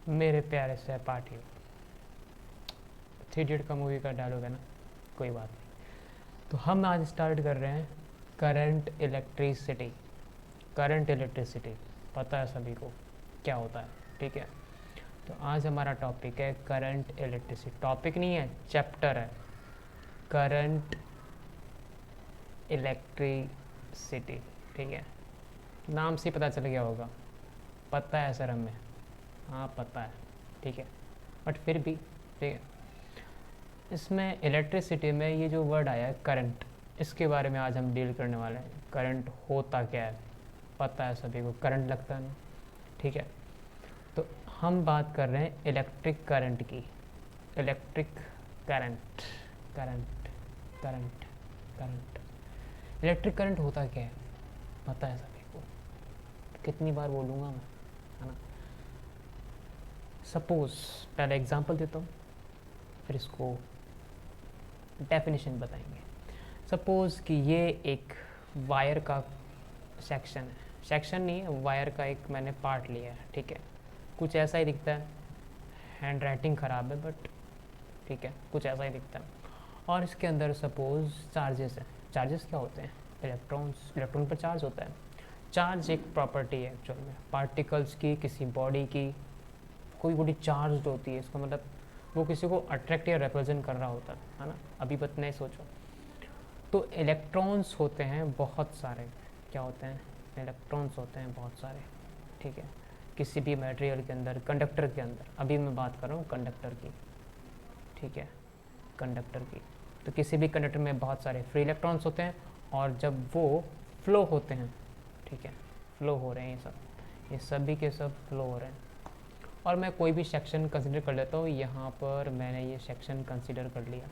मेरे प्यारे सहपाठियों, थ्री इडियट का मूवी का डायलॉग है ना, कोई बात नहीं। तो हम आज स्टार्ट कर रहे हैं करंट इलेक्ट्रिसिटी। करंट इलेक्ट्रिसिटी पता है सभी को क्या होता है, ठीक है। तो आज हमारा टॉपिक है करंट इलेक्ट्रिसिटी। टॉपिक नहीं है, चैप्टर है, करंट इलेक्ट्रिसिटी, ठीक है। नाम से पता चल गया होगा, पता है सर हमें, हाँ पता है, ठीक है, बट फिर भी ठीक है। इसमें इलेक्ट्रिसिटी में ये जो वर्ड आया है करंट, इसके बारे में आज हम डील करने वाले हैं। करंट होता क्या है, पता है सभी को, करंट लगता है ना, ठीक है। तो हम बात कर रहे हैं इलेक्ट्रिक करंट की। Electric current, current, current, current. Electric current होता क्या है, पता है सभी को, कितनी बार बोलूँगा मैं, है ना। सपोज पहले एग्जांपल देता हूँ, फिर इसको डेफिनेशन बताएंगे। सपोज़ कि ये एक वायर का सेक्शन है, सेक्शन नहीं है, वायर का एक मैंने पार्ट लिया है, ठीक है। कुछ ऐसा ही दिखता है, हैंड राइटिंग ख़राब है बट ठीक है, कुछ ऐसा ही दिखता है। और इसके अंदर सपोज़ चार्जेस हैं। चार्जेस क्या होते हैं, इलेक्ट्रॉन्स, इलेक्ट्रॉन पर चार्ज होता है। चार्ज एक प्रॉपर्टी है एक्चुअल में पार्टिकल्स की, किसी बॉडी की, कोई बॉडी चार्ज होती है, इसका मतलब वो किसी को अट्रैक्ट या रिप्रेजेंट कर रहा होता है ना। अभी बत नहीं सोचो। तो इलेक्ट्रॉन्स होते हैं बहुत सारे, क्या होते हैं, इलेक्ट्रॉन्स होते हैं बहुत सारे, ठीक है। किसी भी मटेरियल के अंदर, कंडक्टर के अंदर, अभी मैं बात कर रहा हूँ कंडक्टर की, ठीक है, कंडक्टर की। तो किसी भी कंडक्टर में बहुत सारे फ्री इलेक्ट्रॉन्स होते हैं, और जब वो फ्लो होते हैं, ठीक है, फ्लो हो रहे हैं, ये सभी के सब फ्लो हो रहे हैं। और मैं कोई भी सेक्शन कंसिडर कर लेता हूँ, यहाँ पर मैंने ये सेक्शन कंसिडर कर लिया,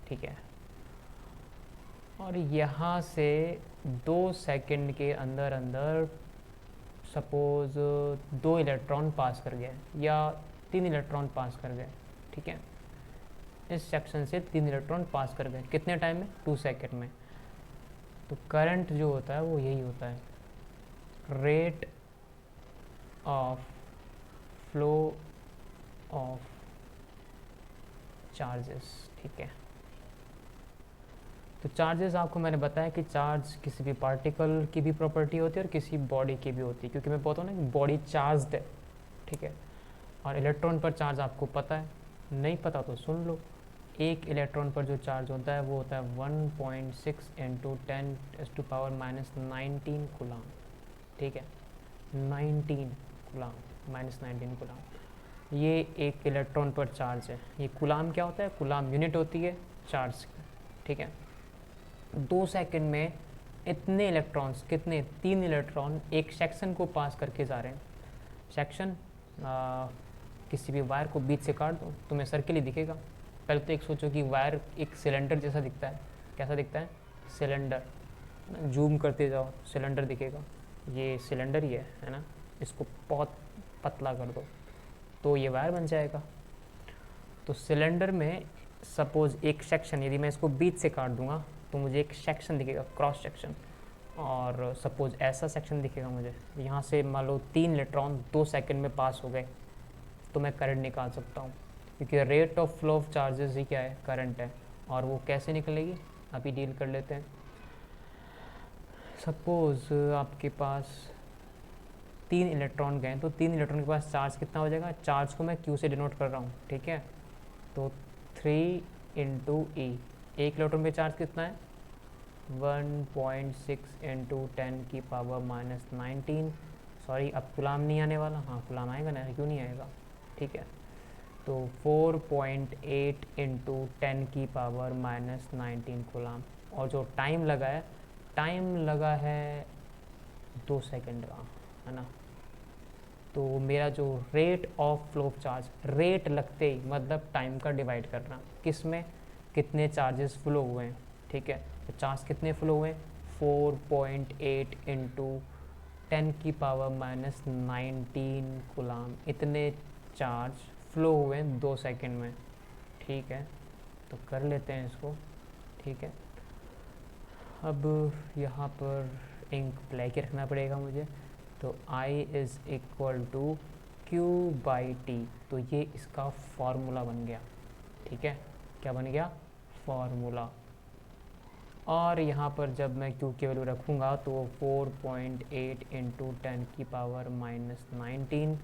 ठीक है। और यहाँ से 2 सेकंड के अंदर अंदर सपोज़ 2 इलेक्ट्रॉन पास कर गए या 3 इलेक्ट्रॉन पास कर गए, ठीक है। इस सेक्शन से 3 इलेक्ट्रॉन पास कर गए, कितने टाइम में, 2 सेकंड में। तो करंट जो होता है वो यही होता है, rate of flow of charges, ठीक है। तो चार्जेस आपको मैंने बताया कि चार्ज किसी भी पार्टिकल की भी प्रॉपर्टी होती है और किसी बॉडी की भी होती है, क्योंकि मैं बोलता हूँ ना कि बॉडी चार्ज्ड है, ठीक है। और इलेक्ट्रॉन पर चार्ज आपको पता है, नहीं पता तो सुन लो। एक इलेक्ट्रॉन पर जो चार्ज होता है वो होता है 1.6 इंटू 10⁻⁻19 कूलाम, ठीक है, 19 कूलाम, -19 कूलाम। ये एक इलेक्ट्रॉन पर चार्ज है। ये कूलाम क्या होता है, कूलाम यूनिट होती है चार्ज की, ठीक है। 2 सेकंड में इतने इलेक्ट्रॉन्स, कितने, 3 इलेक्ट्रॉन एक सेक्शन को पास करके जा रहे हैं। सेक्शन किसी भी वायर को बीच से काट दो, तुम्हें सर्किल ही दिखेगा। पहले तो एक सोचो कि वायर एक सिलेंडर जैसा दिखता है, कैसा दिखता है, सिलेंडर, जूम करते जाओ सिलेंडर दिखेगा, ये सिलेंडर ही है ना। इसको बहुत पतला कर दो तो ये वायर बन जाएगा। तो सिलेंडर में सपोज़ एक सेक्शन, यदि मैं इसको बीच से काट दूंगा तो मुझे एक सेक्शन दिखेगा, क्रॉस सेक्शन। और सपोज़ ऐसा सेक्शन दिखेगा मुझे, यहाँ से मान लो 3 इलेक्ट्रॉन 2 सेकंड में पास हो गए, तो मैं करंट निकाल सकता हूँ, क्योंकि rate of flow of charges ही क्या है, करंट है। और वो कैसे निकलेगी अभी डील कर लेते हैं। सपोज़ आपके पास 3 इलेक्ट्रॉन गए, तो 3 इलेक्ट्रॉन के पास चार्ज कितना हो जाएगा, चार्ज को मैं क्यू से डिनोट कर रहा हूँ, ठीक है। तो 3 इंटू ई, एक इलेक्ट्रॉन पे चार्ज कितना है, 1.6 इंटू 10⁻⁻19। सॉरी, अब कूलाम नहीं आने वाला, हाँ कूलाम आएगा ना, क्यों नहीं आएगा, ठीक है। तो 4.8 इंटू 10⁻⁻19 कूलाम। और जो टाइम लगा है, टाइम लगा है 2 सेकंड का, है ना। तो मेरा जो rate of flow of charge, rate लगते ही मतलब टाइम का डिवाइड करना, किस में, कितने चार्जेस फ्लो हुए हैं, ठीक है। तो चार्ज कितने फ्लो हुए, 4.8 इंटू 10⁻⁻19 कूलाम, इतने चार्ज फ्लो हुए हैं 2 सेकंड में, ठीक है। तो कर लेते हैं इसको, ठीक है। अब यहाँ पर इंक ब्लैक ही रखना पड़ेगा मुझे। तो I is equal to Q by T, तो ये इसका फॉर्मूला बन गया, ठीक है। क्या बन गया? फॉर्मूला। और यहाँ पर जब मैं Q की वैल्यू रखूँगा तो 4.8 इंटू 10⁻⁻19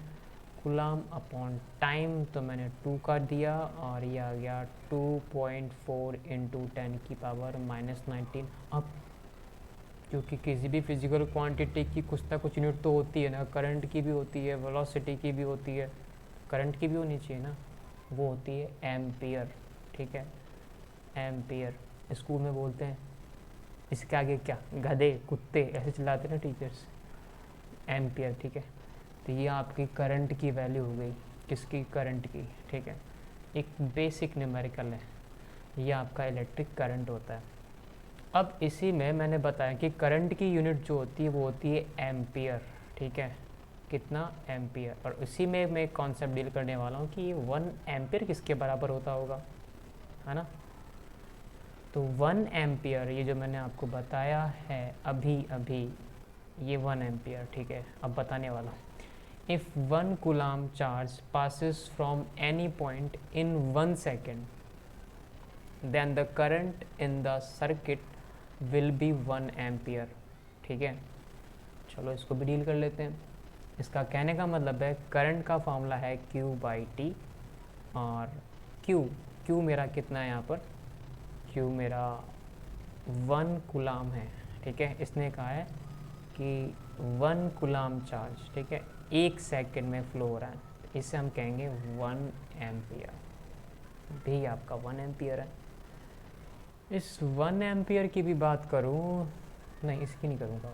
कूलम अपॉन टाइम, तो मैंने 2 का दिया और ये आ गया 2.4 इंटू 10⁻⁻19। अब क्योंकि किसी भी फिजिकल क्वांटिटी की कुछ ना कुछ यूनिट तो होती है ना, करंट की भी होती है, वेलोसिटी की भी होती है, करंट की भी होनी चाहिए ना, वो होती है एम्पियर, ठीक है। एम्पियर स्कूल में बोलते हैं, इसके आगे क्या, गधे कुत्ते ऐसे चिल्लाते हैं ना टीचर्स, एम्पियर, ठीक है। तो ये आपकी करंट की वैल्यू हो गई, किसकी? करंट की, ठीक है। एक बेसिक न्यूमेरिकल है, ये आपका इलेक्ट्रिक करंट होता है। अब इसी में मैंने बताया कि करंट की यूनिट जो होती है वो होती है एम्पियर, ठीक है। कितना? एम्पियर। और इसी में मैं एक कॉन्सेप्ट डील करने वाला हूँ कि 1 एम्पियर किसके बराबर होता होगा, है ना। तो 1 एम्पियर, ये जो मैंने आपको बताया है अभी अभी, ये 1 एम्पियर, ठीक है। अब बताने वाला हूँ, if 1 coulomb charge passes from any point in 1 second, then the current in the circuit will be 1 ampere, ठीक है। चलो इसको भी डील कर लेते हैं। इसका कहने का मतलब है करंट का फॉर्मूला है Q बाई टी, और Q मेरा कितना है यहाँ पर? Q मेरा 1 कूलम है, ठीक है। इसने कहा है कि 1 कूलम चार्ज, ठीक है, 1 सेकंड में फ्लो हो रहा है, इसे हम कहेंगे 1 एम्पियर। भी आपका 1 एम्पियर है। इस 1 एम्पियर की भी बात करूँ, नहीं इसकी नहीं करूँगा,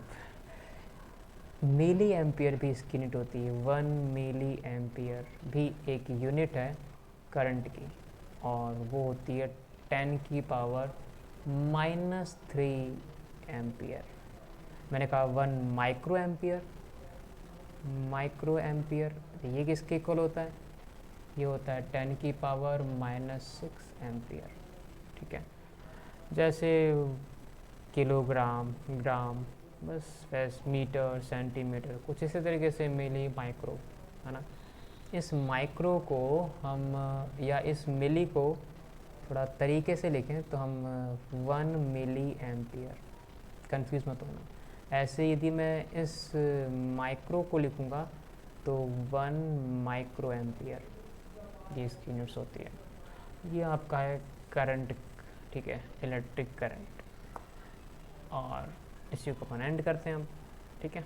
मिली एम्पियर भी इसकी यूनिट होती है। 1 मिली एम्पियर भी एक यूनिट है करंट की, और वो होती है 10⁻³ एम्पियर। मैंने कहा 1 माइक्रो एम्पियर, ये किसके इक्वल होता है? ये होता है 10⁻⁻6 एम्पियर, ठीक है। जैसे किलोग्राम, ग्राम, बस वैसे मीटर, सेंटीमीटर, कुछ इसी तरीके से मिली, माइक्रो, है ना। इस माइक्रो को हम, या इस मिली को थोड़ा तरीके से लिखें तो हम 1 मिली एम्पियर, कंफ्यूज मत होना। ऐसे यदि मैं इस माइक्रो को लिखूँगा तो 1 माइक्रो एम्पियर, ये इसकी यूनिट्स होती है। ये आपका है करंट, ठीक है, इलेक्ट्रिक करंट। और इसी को अपन एंड करते हैं हम, ठीक है।